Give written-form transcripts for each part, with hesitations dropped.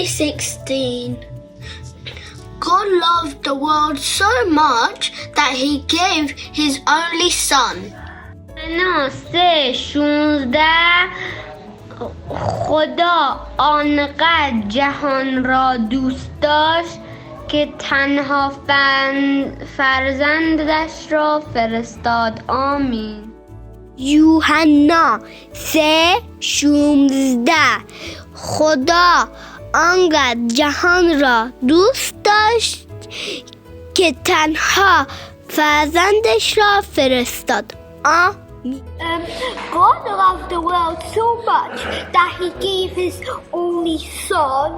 3:16. God loved the world so much that he gave his only son. یوحنا 3:16 خدا آنقدر جهان را دوست داشت که تنها فرزندش را فرستاد. آمین. یوحنا 3:16 خدا آنقدر جهان را دوست داشت که تنها فرزندش را فرستاد. God loved the world so much that he gave his only son.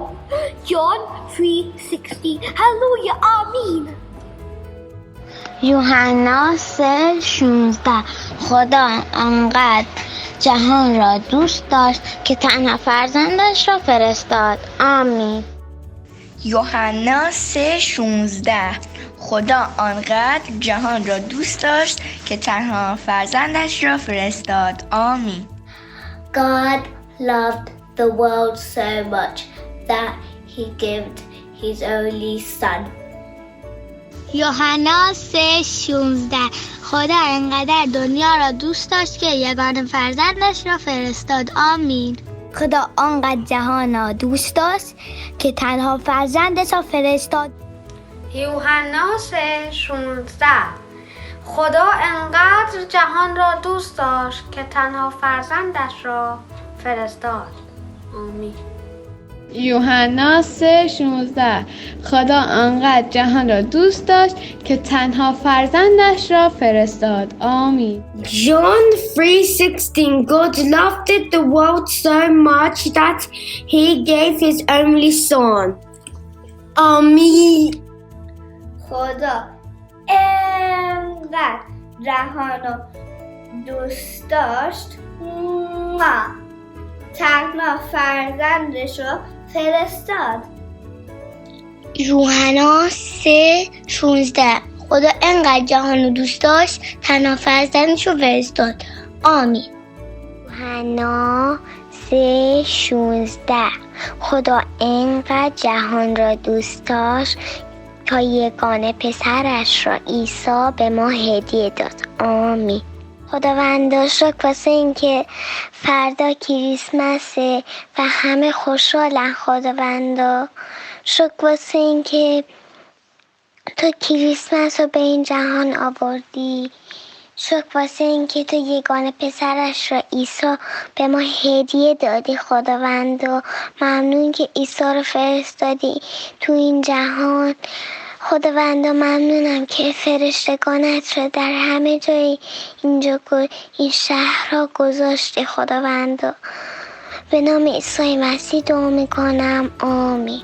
John 3:16. Hallelujah. Amen. یوحنا 3:16 خدا آنقدر جهان را دوست داشت که تنها فرزندش را فرستاد. آمین. یوحنا 3:16 خدا آنقدر جهان را دوست داشت که تنها فرزندش را فرستاد. آمین. God loved the world so much that he gave his only son. یوحنا 3:16 خدا انقدر دنیا را دوست داشت که یگانه فرزندش را فرستاد. آمین. خدا آنقدر جهان را دوست داشت که تنها فرزندش را فرستاد. یوحنا 3:16 خدا انقدر جهان را دوست داشت که تنها فرزندش را فرستاد. آمین. یوحنا 3:16 خدا آنقدر جهان را دوست داشت که تنها فرزندش را فرستاد. آمین. John 3:16 God loved the world so much that he gave his only son. آمین. خدا انقدر جهان را دوست داشت تنها فرزندش را فرستاد. یوحنا 3:16 خدا انقدر جهان رو دوست داشت تنها فرزندش رو فرستاد. آمین. یوحنا 3:16 خدا انقدر جهان را دوست داشت تا یگانه پسرش را عیسی به ما هدیه داد. آمین. خداوندا شکر واسه این که فردا کریسمسه و همه خوشحالن. خداوندا شکر واسه این که تو کریسمس رو به این جهان آوردی. شکر واسه این که تو یگانه پسرش را عیسی به ما هدیه دادی. خداوندا ممنون که عیسی رو فرستادی تو این جهان. خداوندا ممنونم که فرشتگانت رو در همه جای این شهر را گذاشتی. خداوندا به نام عیسی مسیح دعا میکنم. آمین.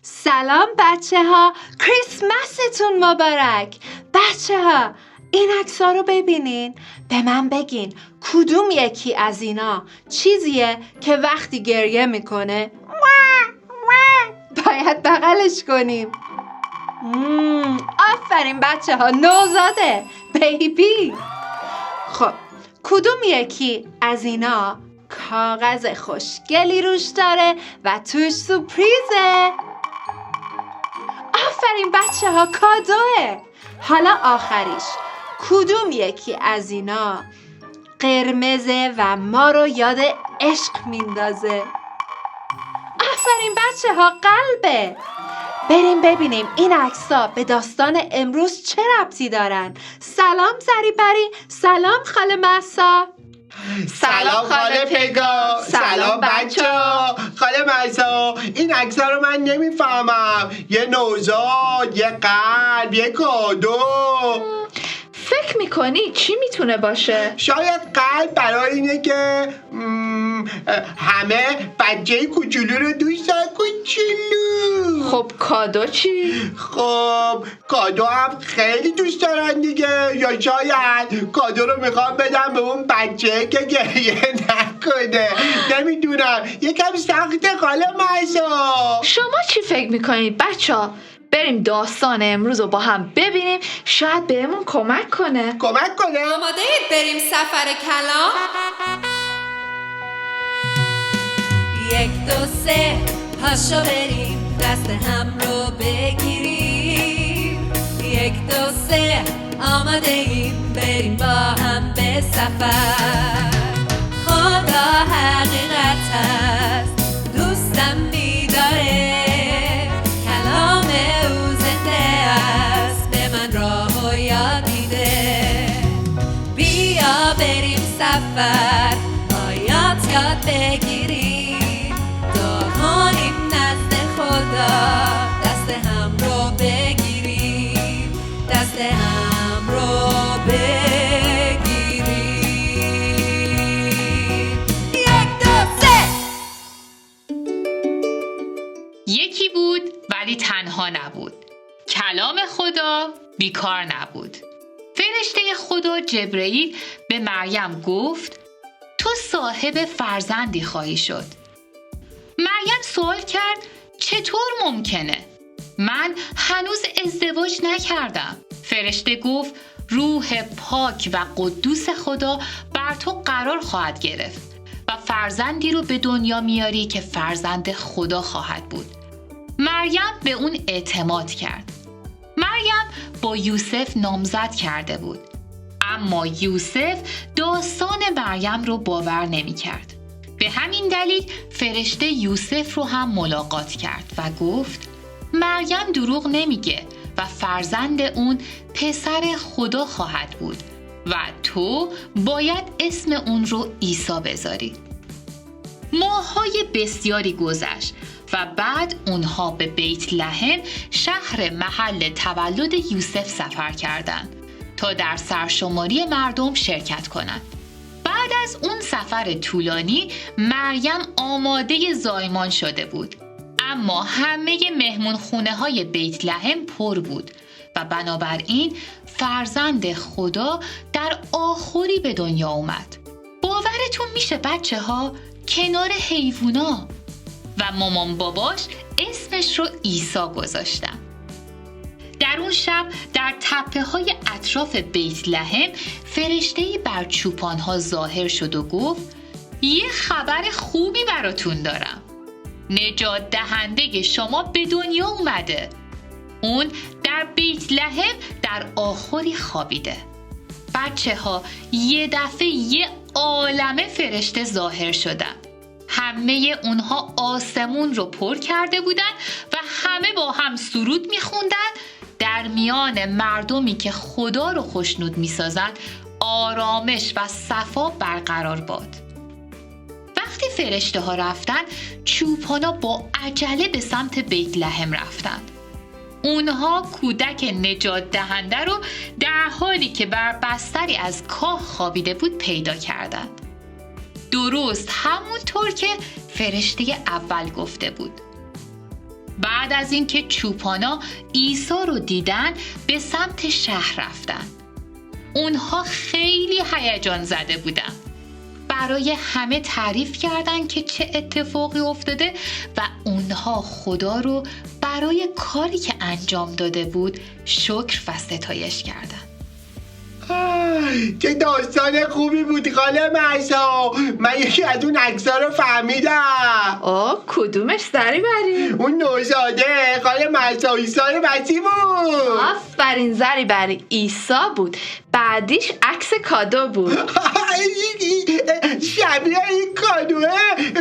سلام بچه ها، کریسمستون مبارک. بچه ها این عکس‌ها رو ببینین، به من بگین کدوم یکی از اینا چیزیه که وقتی گریه میکنه باید بغلش کنیم؟ آفرین بچه ها، نوزاده، بیبی. خب کدوم یکی از اینا کاغذ خوشگلی روش داره و توش سورپرایزه؟ آفرین بچه ها، کادوه. حالا آخریش کدوم یکی از اینا قرمزه و ما رو یاد عشق میندازه؟ آفرین بچه ها، قلبه. بریم ببینیم این عکس‌ها به داستان امروز چه ربطی دارن. سلام زریبری، سلام خاله مهسا. سلام خاله پگا. سلام بچه‌ها. خاله مهسا این عکس‌ها رو من نمیفهمم. یه نوزاد، یه قلب، یه کادو. فکر میکنی چی میتونه باشه؟ شاید قلب برای اینه که همه بچه کوچولو رو دوست دارن. کوچولو. خب کادو چی؟ خب کادو هم خیلی دوست دارن دیگه. یا شاید کادو رو میخوام بدم به اون بچه که گریه نکنه. نمیدونم، یکم سخته خاله مهسا. شما چی فکر میکنید بچه ها؟ بریم داستان امروز رو با هم ببینیم، شاید بهمون کمک کنه. کمک کنه؟ آماده اید بریم سفر کلام؟ 1 2 3 پاشو بریم دست هم رو بگیریم. 1 2 3 آماده ایم بریم با هم به سفر. خدا حقیقت هست دوستم میداره، کلام او زنده است به من راه و یاد میده. بیا بریم سفر آیات یاد بگیریم، دعا کنیم نزد خدا دست هم رو بگیریم، دست هم رو بگیریم. 1 2 3 یکی بود ولی تنها نبود. کلام خدا بیکار نبود. فرشته خدا جبرئیل به مریم گفت تو صاحب فرزندی خواهی شد. مریم سوال کرد چطور ممکنه؟ من هنوز ازدواج نکردم. فرشته گفت روح پاک و قدوس خدا بر تو قرار خواهد گرفت و فرزندی رو به دنیا میاری که فرزند خدا خواهد بود. مریم به اون اعتماد کرد. مریم با یوسف نامزد کرده بود، اما یوسف داستان مریم رو باور نمی کرد. به همین دلیل فرشته یوسف رو هم ملاقات کرد و گفت مریم دروغ نمیگه و فرزند اون پسر خدا خواهد بود و تو باید اسم اون رو عیسی بذاری. ماه‌های بسیاری گذشت و بعد اونها به بیت لحم شهر محل تولد یوسف سفر کردند تا در سرشماری مردم شرکت کنند. بعد از اون سفر طولانی مریم آماده زایمان شده بود، اما همه مهمون خونه های بیت لحم پر بود و بنابراین فرزند خدا در آخری به دنیا اومد. باورتون میشه بچه ها؟ کنار حیوونا. و مامان باباش اسمش رو عیسی گذاشتن. در اون شب در تپه های اطراف بیت لحم فرشته‌ای بر چوپان‌ها ظاهر شد و گفت یه خبر خوبی براتون دارم. نجات دهنده شما به دنیا اومده. اون در بیت لحم در آخری خوابیده. بچه ها یه دفعه یه عالمه فرشته ظاهر شدن. همه اونها آسمون رو پر کرده بودن و همه با هم سرود میخوندن. در میان مردمی که خدا رو خوشنود میسازن آرامش و صفا برقرار باد. وقتی فرشته ها رفتن چوپانا با عجله به سمت بیت لحم رفتن. اونها کودک نجات دهنده رو در حالی که بر بستری از کاه خوابیده بود پیدا کردند. درست همونطور که فرشته اول گفته بود. بعد از اینکه چوپانا عیسی رو دیدن به سمت شهر رفتن. اونها خیلی هیجان زده بودن. برای همه تعریف کردن که چه اتفاقی افتاده و اونها خدا رو برای کاری که انجام داده بود شکر و ستایش کردن. چه داستان خوبی بود خاله مهسا. من یکی از اون عکس‌ها رو فهمیدم. کدومش سری بری؟ اون نوزاده خاله مهسا عیسی مسیح بود. آفرین زری بری، عیسی بود. بعدیش عکس کادو بود. شبیه این کادوه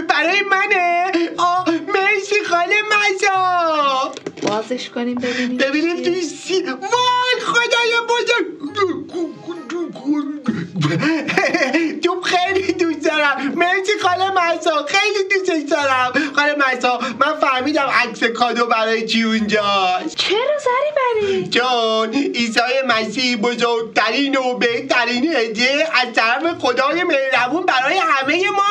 برای منه. مرسی خاله مهسا. بازش کنیم ببینیم توی وای خدای بزرگ. تو خیلی دوست دارم. مرسی خاله مهسا، خیلی دوستش دارم. خاله مهسا من فهمیدم عکس کادو برای چی اونجاست. چرا زری بری؟ چون عیسی مسیح بزرگترین و بهترین هدیه از طرف خدای مهربون برای همه ما.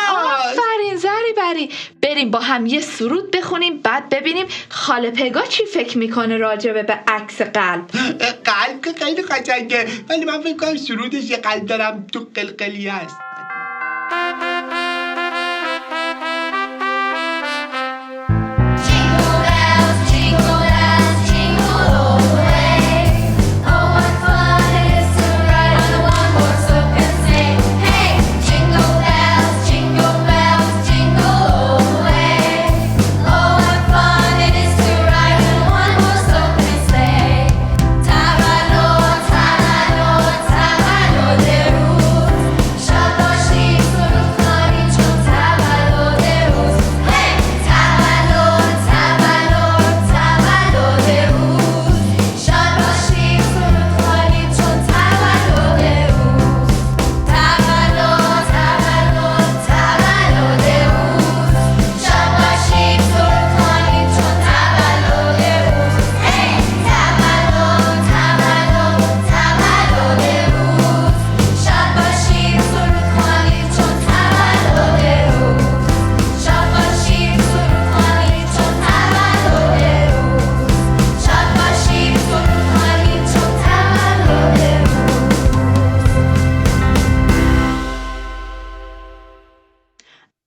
آفرین زری بری. بریم با هم یه سرود بخونیم بعد ببینیم خاله پگا چی فکر میکنه راجبه به عکس قلب. قلب که خیلی قشنگه ولی من فکر کنم سرودش یه قلب دارم تو قلقلی هست. Jingle bells,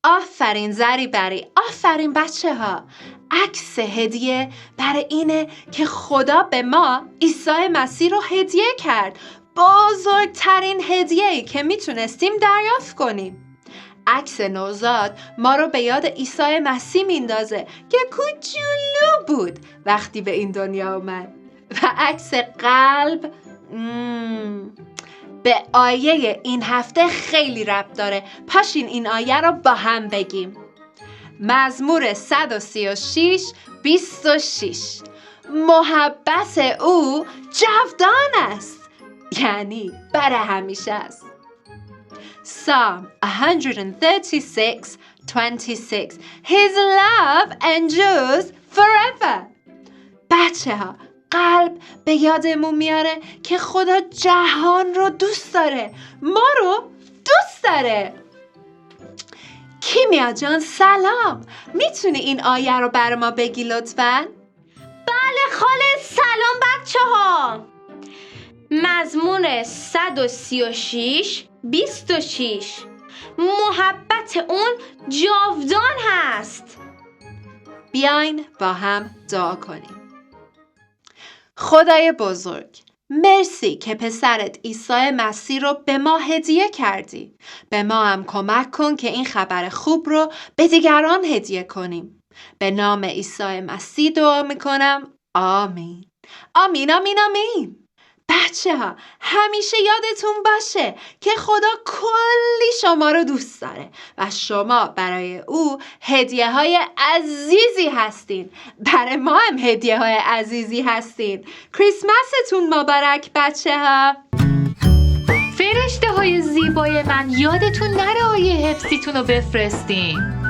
آفرین زریبری، آفرین بچه ها. عکس هدیه برای اینه که خدا به ما عیسی مسیح رو هدیه کرد. بزرگترین هدیه‌ای که میتونستیم دریافت کنیم. عکس نوزاد ما رو به یاد عیسی مسیح میندازه که کوچولو بود وقتی به این دنیا اومد. و عکس قلب به آیه این هفته خیلی ربط داره. پاشین این آیه رو با هم بگیم. مزمور 136:26 محبت او جاودان است، یعنی برای همیشه است. Psalm 136:26 His love endures forever. بچه ها، قلب به یادمون میاره که خدا جهان رو دوست داره، ما رو دوست داره. کیمیا جان سلام، میتونی این آیه رو بر ما بگی لطفاً؟ بله خاله، سلام بچه ها. مزمور 136:26 محبت اون جاودان هست. بیاین با هم دعا کنیم. خدای بزرگ، مرسی که پسرت عیسی مسیح رو به ما هدیه کردی. به ما هم کمک کن که این خبر خوب رو به دیگران هدیه کنیم. به نام عیسی مسیح دعا میکنم. آمین. آمین آمین آمین. بچه ها، همیشه یادتون باشه که خدا کلی شما رو دوست داره و شما برای او هدیه های عزیزی هستین. برای ما هم هدیه های عزیزی هستین. کریسمستون مبارک بچه ها. فرشته های زیبای من، یادتون نره آیه حفظیتون رو بفرستین.